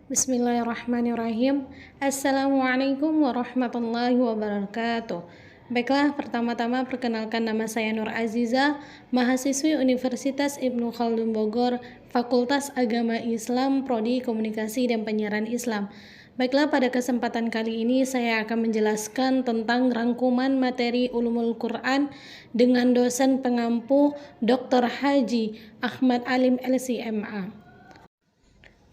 Bismillahirrahmanirrahim. Assalamualaikum warahmatullahi wabarakatuh. Baiklah, pertama-tama perkenalkan nama saya Nur Aziza, mahasiswi Universitas Ibnu Khaldun Bogor, Fakultas Agama Islam, Prodi Komunikasi dan Penyiaran Islam. Baiklah, pada kesempatan kali ini saya akan menjelaskan tentang rangkuman materi Ulumul Quran dengan dosen pengampu Dr. Haji Ahmad Alim LCMA.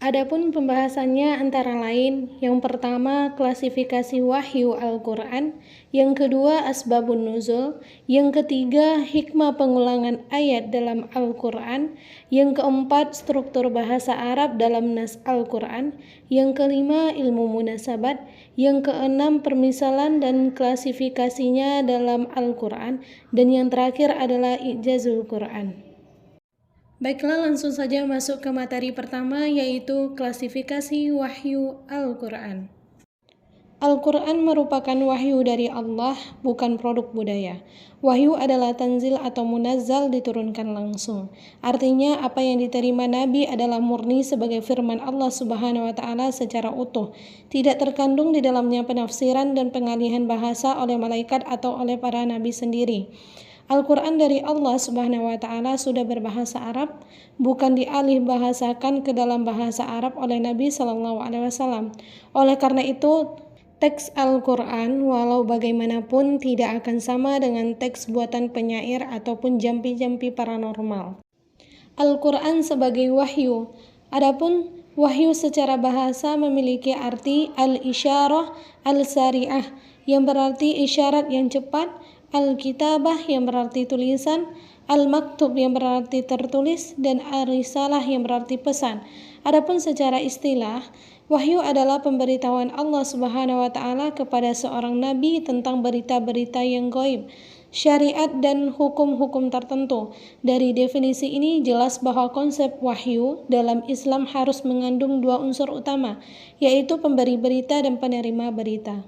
Adapun pembahasannya antara lain, yang pertama klasifikasi wahyu Al-Quran, yang kedua asbabun nuzul, yang ketiga hikmah pengulangan ayat dalam Al-Quran, yang keempat struktur bahasa Arab dalam nas Al-Quran, yang kelima ilmu munasabat, yang keenam permisalan dan klasifikasinya dalam Al-Quran, dan yang terakhir adalah ijazul Quran. Baiklah, langsung saja masuk ke materi pertama, yaitu klasifikasi wahyu Al-Quran. Al-Quran merupakan wahyu dari Allah, bukan produk budaya. Wahyu adalah tanzil atau munazzal, diturunkan langsung. Artinya, apa yang diterima Nabi adalah murni sebagai firman Allah Subhanahu wa Ta'ala secara utuh. Tidak terkandung di dalamnya penafsiran dan pengalihan bahasa oleh malaikat atau oleh para nabi sendiri. Al-Quran dari Allah Subhanahu wa Ta'ala sudah berbahasa Arab, bukan dialih bahasakan ke dalam bahasa Arab oleh Nabi Sallallahu Alaihi Wasallam. Oleh karena itu, teks Al-Quran walau bagaimanapun tidak akan sama dengan teks buatan penyair ataupun jampi-jampi paranormal. Al-Quran sebagai wahyu. Adapun wahyu secara bahasa memiliki arti al-isyarah al-sari'ah, yang berarti isyarat yang cepat, al-kitabah yang berarti tulisan, al-maktub yang berarti tertulis, dan ar-risalah yang berarti pesan. Adapun secara istilah, wahyu adalah pemberitahuan Allah Subhanahu wa Ta'ala kepada seorang nabi tentang berita-berita yang gaib, syariat dan hukum-hukum tertentu. Dari definisi ini jelas bahwa konsep wahyu dalam Islam harus mengandung dua unsur utama, yaitu pemberi berita dan penerima berita.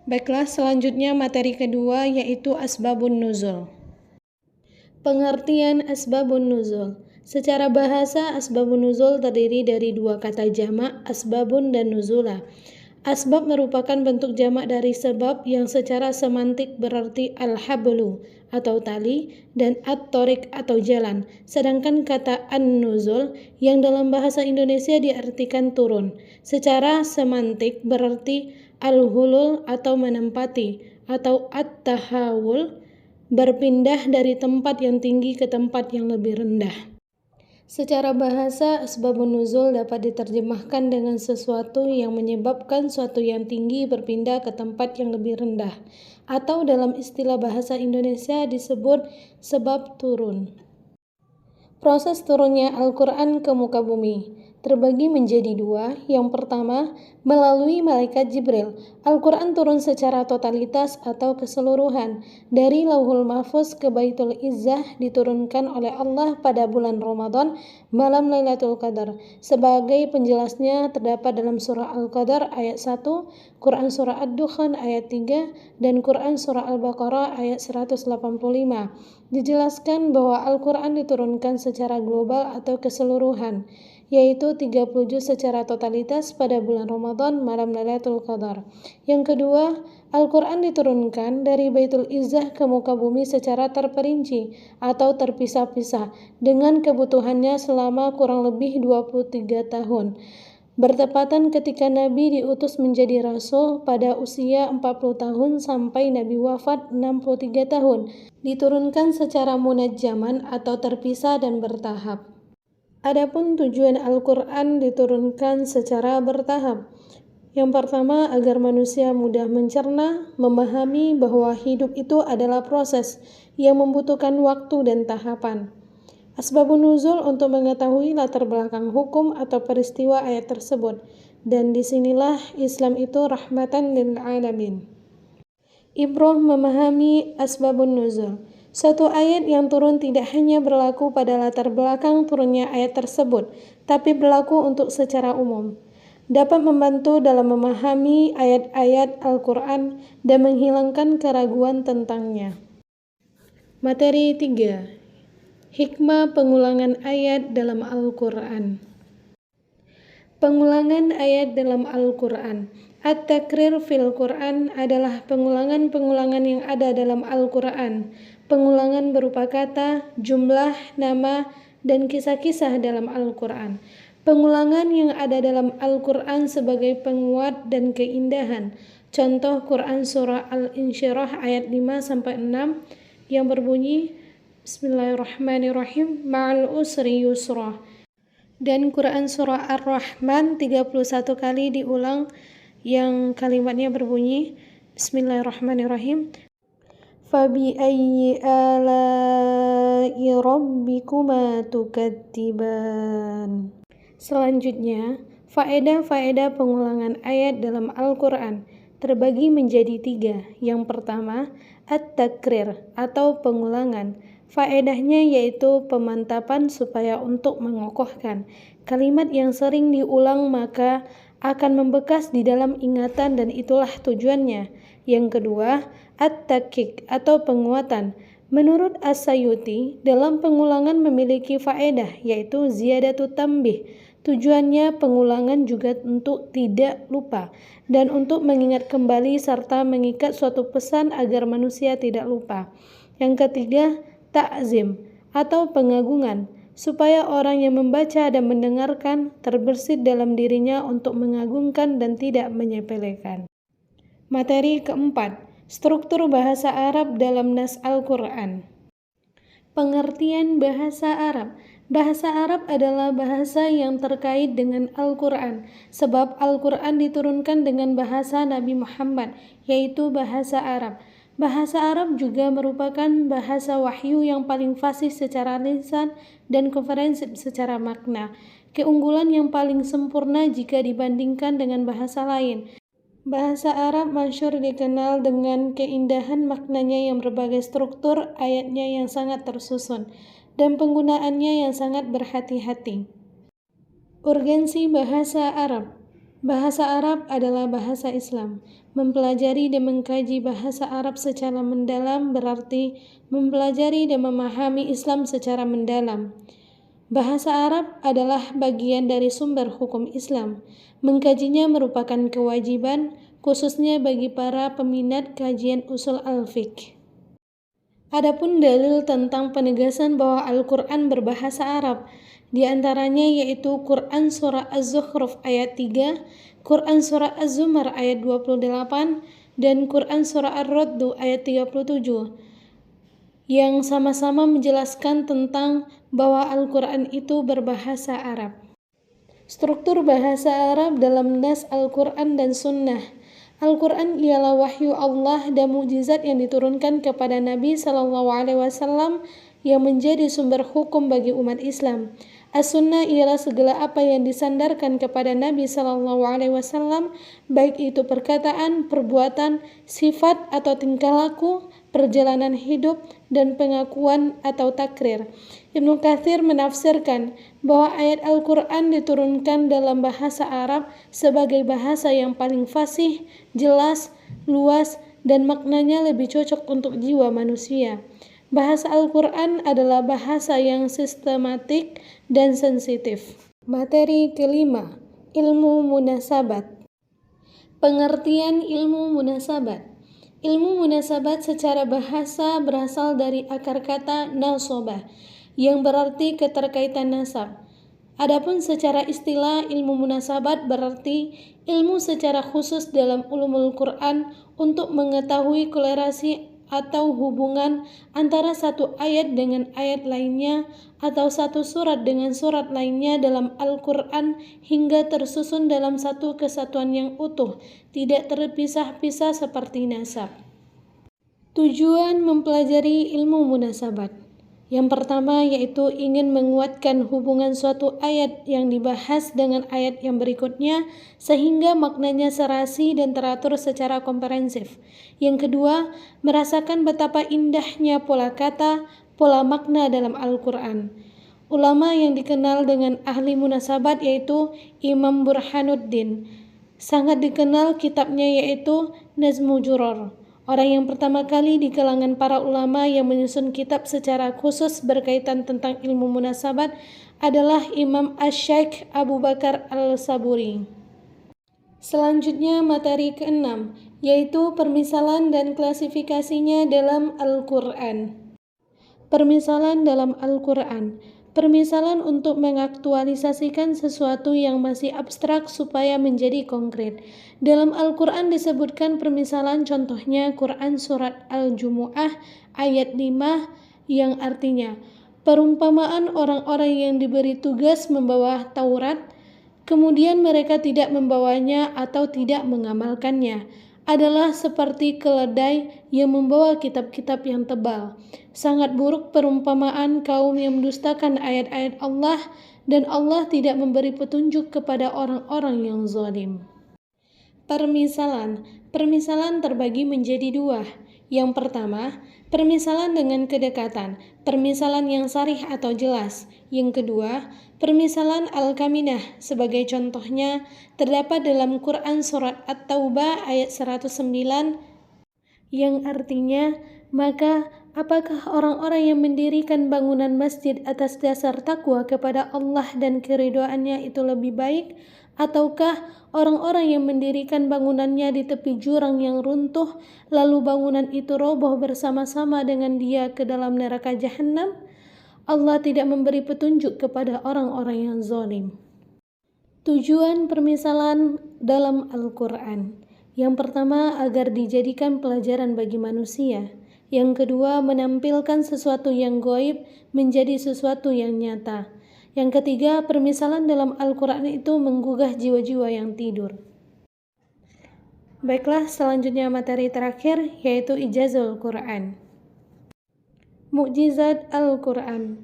Baiklah, selanjutnya materi kedua, yaitu asbabun nuzul. Pengertian asbabun nuzul. Secara bahasa, asbabun nuzul terdiri dari dua kata jamak, asbabun dan nuzula. Asbab merupakan bentuk jamak dari sebab yang secara semantik berarti al-hablu atau tali dan at-tariq atau jalan. Sedangkan kata an-nuzul yang dalam bahasa Indonesia diartikan turun, secara semantik berarti al-hulul atau menempati, atau at-tahawul berpindah dari tempat yang tinggi ke tempat yang lebih rendah. Secara bahasa, asbabun nuzul dapat diterjemahkan dengan sesuatu yang menyebabkan suatu yang tinggi berpindah ke tempat yang lebih rendah, atau dalam istilah bahasa Indonesia disebut sebab turun. Proses turunnya Al-Quran ke muka bumi terbagi menjadi dua. Yang pertama, melalui malaikat Jibril. Al-Quran turun secara totalitas atau keseluruhan dari Lauhul Mahfuz ke Baitul Izzah, diturunkan oleh Allah pada bulan Ramadan, malam Lailatul Qadar. Sebagai penjelasnya terdapat dalam surah Al-Qadar ayat 1, Quran surah Ad-Dukhan ayat 3, dan Quran surah Al-Baqarah ayat 185. Dijelaskan bahwa Al-Quran diturunkan secara global atau keseluruhan, yaitu 30 juz secara totalitas pada bulan Ramadan, malam Lailatul Qadar. Yang kedua, Al-Quran diturunkan dari Baitul Izzah ke muka bumi secara terperinci atau terpisah-pisah dengan kebutuhannya selama kurang lebih 23 tahun. Bertepatan ketika Nabi diutus menjadi Rasul pada usia 40 tahun sampai Nabi wafat 63 tahun. Diturunkan secara munajjaman atau terpisah dan bertahap. Adapun tujuan Al-Quran diturunkan secara bertahap. Yang pertama, agar manusia mudah mencerna, memahami bahwa hidup itu adalah proses yang membutuhkan waktu dan tahapan. Asbabun nuzul untuk mengetahui latar belakang hukum atau peristiwa ayat tersebut. Dan disinilah Islam itu rahmatan lil alamin. Ibrah memahami asbabun nuzul. Suatu ayat yang turun tidak hanya berlaku pada latar belakang turunnya ayat tersebut, tapi berlaku untuk secara umum. Dapat membantu dalam memahami ayat-ayat Al-Quran dan menghilangkan keraguan tentangnya. Materi 3. Hikmah pengulangan ayat dalam Al-Quran. Pengulangan ayat dalam Al-Quran. At-takrir fil Quran adalah pengulangan-pengulangan yang ada dalam Al-Quran. Pengulangan berupa kata, jumlah, nama, dan kisah-kisah dalam Al-Quran. Pengulangan yang ada dalam Al-Quran sebagai penguat dan keindahan. Contoh Quran Surah Al-Insyirah ayat 5-6 yang berbunyi Bismillahirrahmanirrahim, ma'al usri yusra. Dan Quran Surah Ar-Rahman 31 kali diulang yang kalimatnya berbunyi Bismillahirrahmanirrahim, Fabi ayyi ala'i rabbikuma tukadziban. Selanjutnya, faedah-faedah pengulangan ayat dalam Al-Quran terbagi menjadi 3. Yang pertama, at-takrir atau pengulangan. Faedahnya yaitu pemantapan supaya untuk mengokohkan. Kalimat yang sering diulang maka akan membekas di dalam ingatan dan itulah tujuannya. Yang kedua, at-takkik atau penguatan. Menurut As-Sayuti, dalam pengulangan memiliki faedah yaitu ziyadatu tambih. Tujuannya pengulangan juga untuk tidak lupa dan untuk mengingat kembali serta mengikat suatu pesan agar manusia tidak lupa. Yang ketiga, ta'zim atau pengagungan, supaya orang yang membaca dan mendengarkan terbersit dalam dirinya untuk mengagungkan dan tidak menyepelekan. Materi keempat, struktur bahasa Arab dalam nas Al-Quran. Pengertian bahasa Arab. Bahasa Arab adalah bahasa yang terkait dengan Al-Quran, sebab Al-Quran diturunkan dengan bahasa Nabi Muhammad, yaitu bahasa Arab. Bahasa Arab juga merupakan bahasa wahyu yang paling fasih secara lisan dan komprehensif secara makna. Keunggulan yang paling sempurna jika dibandingkan dengan bahasa lain. Bahasa Arab masyhur dikenal dengan keindahan maknanya yang berbagai struktur, ayatnya yang sangat tersusun, dan penggunaannya yang sangat berhati-hati. Urgensi bahasa Arab. Bahasa Arab adalah bahasa Islam. Mempelajari dan mengkaji bahasa Arab secara mendalam berarti mempelajari dan memahami Islam secara mendalam. Bahasa Arab adalah bagian dari sumber hukum Islam. Mengkajinya merupakan kewajiban, khususnya bagi para peminat kajian usul al-fiqh. Adapun dalil tentang penegasan bahwa Al-Quran berbahasa Arab, di antaranya yaitu Quran Surah Az-Zukhruf ayat 3, Quran Surah Az-Zumar ayat 28, dan Quran Surah Ar-Radd ayat 37, yang sama-sama menjelaskan tentang bahwa Al-Quran itu berbahasa Arab. Struktur bahasa Arab dalam nas Al-Quran dan Sunnah. Al-Quran ialah wahyu Allah dan mukjizat yang diturunkan kepada Nabi SAW yang menjadi sumber hukum bagi umat Islam. As-Sunnah ialah segala apa yang disandarkan kepada Nabi SAW, baik itu perkataan, perbuatan, sifat atau tingkah laku, perjalanan hidup, dan pengakuan atau takrir. Ibnu Katsir menafsirkan bahwa ayat Al-Quran diturunkan dalam bahasa Arab sebagai bahasa yang paling fasih, jelas, luas, dan maknanya lebih cocok untuk jiwa manusia. Bahasa Al-Quran adalah bahasa yang sistematik dan sensitif. Materi kelima, ilmu munasabat. Pengertian ilmu munasabat. Ilmu munasabat secara bahasa berasal dari akar kata nasobah, yang berarti keterkaitan nasab. Adapun secara istilah, ilmu munasabat berarti ilmu secara khusus dalam ulumul Quran untuk mengetahui kolerasi atau hubungan antara satu ayat dengan ayat lainnya atau satu surat dengan surat lainnya dalam Al-Quran hingga tersusun dalam satu kesatuan yang utuh, tidak terpisah-pisah seperti nasab. Tujuan mempelajari ilmu munasabat. Yang pertama yaitu ingin menguatkan hubungan suatu ayat yang dibahas dengan ayat yang berikutnya sehingga maknanya serasi dan teratur secara komprehensif. Yang kedua, merasakan betapa indahnya pola kata, pola makna dalam Al-Quran. Ulama yang dikenal dengan ahli munasabat yaitu Imam Burhanuddin. Sangat dikenal kitabnya yaitu Nazmu Juror. Orang yang pertama kali di kalangan para ulama yang menyusun kitab secara khusus berkaitan tentang ilmu munasabat adalah Imam Asy-Syaikh Abu Bakar Al-Saburi. Selanjutnya materi ke-6, yaitu permisalan dan klasifikasinya dalam Al-Quran. Permisalan dalam Al-Quran. Permisalan untuk mengaktualisasikan sesuatu yang masih abstrak supaya menjadi konkret. Dalam Al-Quran disebutkan permisalan, contohnya Quran Surat Al-Jumu'ah ayat 5 yang artinya perumpamaan orang-orang yang diberi tugas membawa Taurat, kemudian mereka tidak membawanya atau tidak mengamalkannya, adalah seperti keledai yang membawa kitab-kitab yang tebal. Sangat buruk perumpamaan kaum yang mendustakan ayat-ayat Allah, dan Allah tidak memberi petunjuk kepada orang-orang yang zalim. Permisalan. Permisalan terbagi menjadi dua. Yang pertama, permisalan dengan kedekatan, permisalan yang sarih atau jelas. Yang kedua, permisalan al-kaminah. Sebagai contohnya, terdapat dalam Quran Surat At-Taubah ayat 109 yang artinya, maka apakah orang-orang yang mendirikan bangunan masjid atas dasar takwa kepada Allah dan keridhaannya itu lebih baik, ataukah orang-orang yang mendirikan bangunannya di tepi jurang yang runtuh, lalu bangunan itu roboh bersama-sama dengan dia ke dalam neraka Jahannam? Allah tidak memberi petunjuk kepada orang-orang yang zalim. Tujuan permisalan dalam Al-Quran. Yang pertama, agar dijadikan pelajaran bagi manusia. Yang kedua, menampilkan sesuatu yang gaib menjadi sesuatu yang nyata. Yang ketiga, permisalan dalam Al-Quran itu menggugah jiwa-jiwa yang tidur. Baiklah, selanjutnya materi terakhir, yaitu Ijazul Quran. Mukjizat Al-Quran.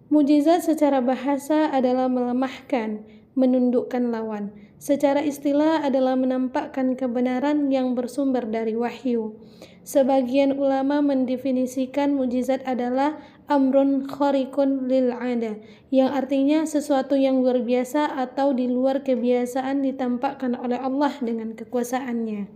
Mukjizat secara bahasa adalah melemahkan, menundukkan lawan. Secara istilah adalah menampakkan kebenaran yang bersumber dari wahyu. Sebagian ulama mendefinisikan mukjizat adalah amrun khariqun lil 'ada, yang artinya sesuatu yang luar biasa atau di luar kebiasaan ditampakkan oleh Allah dengan kekuasaannya.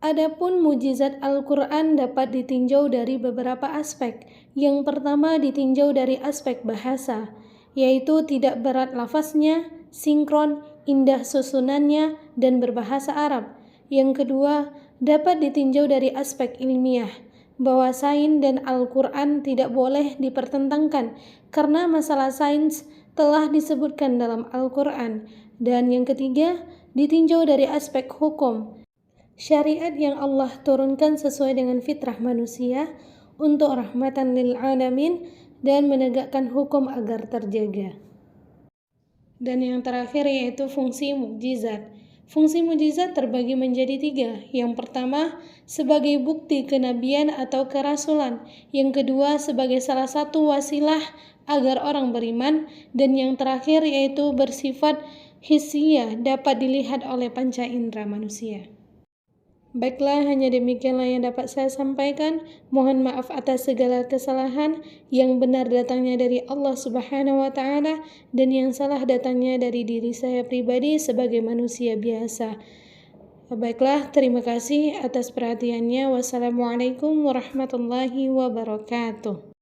Adapun mukjizat Al-Quran dapat ditinjau dari beberapa aspek. Yang pertama ditinjau dari aspek bahasa, yaitu tidak berat lafaznya, sinkron, indah susunannya, dan berbahasa Arab. Yang kedua, dapat ditinjau dari aspek ilmiah, bahwa sains dan Al-Quran tidak boleh dipertentangkan karena masalah sains telah disebutkan dalam Al-Quran. Dan yang ketiga, ditinjau dari aspek hukum, syariat yang Allah turunkan sesuai dengan fitrah manusia untuk rahmatan lil alamin dan menegakkan hukum agar terjaga. Dan yang terakhir yaitu fungsi mukjizat. Fungsi mukjizat terbagi menjadi tiga. Yang pertama, sebagai bukti kenabian atau kerasulan. Yang kedua, sebagai salah satu wasilah agar orang beriman. Dan yang terakhir yaitu bersifat hissiyah, dapat dilihat oleh panca indera manusia. Baiklah, hanya demikianlah yang dapat saya sampaikan. Mohon maaf atas segala kesalahan. Yang benar datangnya dari Allah Subhanahu wa Ta'ala, dan yang salah datangnya dari diri saya pribadi sebagai manusia biasa. Baiklah, terima kasih atas perhatiannya. Wassalamualaikum warahmatullahi wabarakatuh.